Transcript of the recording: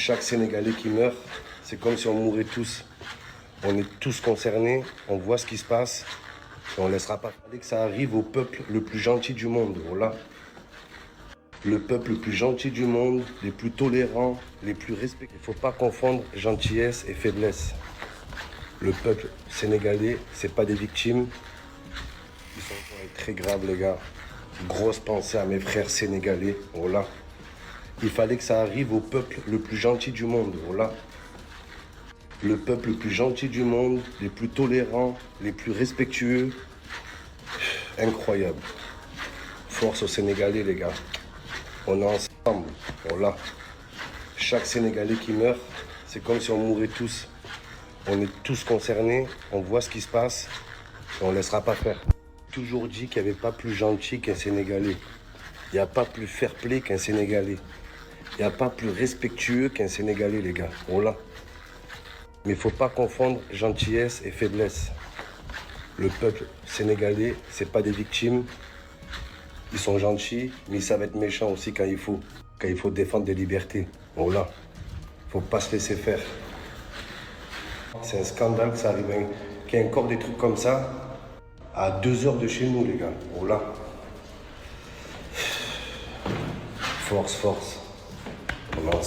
Chaque Sénégalais qui meurt, c'est comme si on mourait tous. On est tous concernés, on voit ce qui se passe et on ne laissera pas parler que ça arrive au peuple le plus gentil du monde. Voilà. Le peuple le plus gentil du monde, les plus tolérants, les plus respectueux. Il ne faut pas confondre gentillesse et faiblesse. Le peuple sénégalais, c'est pas des victimes. Ils sont très graves, les gars. Grosse pensée à mes frères sénégalais. Voilà. Il fallait que ça arrive au peuple le plus gentil du monde. Voilà. Le peuple le plus gentil du monde, les plus tolérants, les plus respectueux. Incroyable. Force aux Sénégalais, les gars. On est ensemble. Voilà. Chaque Sénégalais qui meurt, c'est comme si on mourait tous. On est tous concernés, on voit ce qui se passe et on ne laissera pas faire. J'ai toujours dit qu'il n'y avait pas plus gentil qu'un Sénégalais. Il n'y a pas plus fair-play qu'un Sénégalais. Il n'y a pas plus respectueux qu'un Sénégalais, les gars. Voilà. Mais il ne faut pas confondre gentillesse et faiblesse. Le peuple sénégalais, c'est pas des victimes. Ils sont gentils, mais ils savent être méchants aussi quand il faut. Quand il faut défendre des libertés. Voilà. Il ne faut pas se laisser faire. C'est un scandale que ça arrive, qu'il y ait encore des trucs comme ça à 2 heures de chez nous, les gars. Voilà. Force, force. On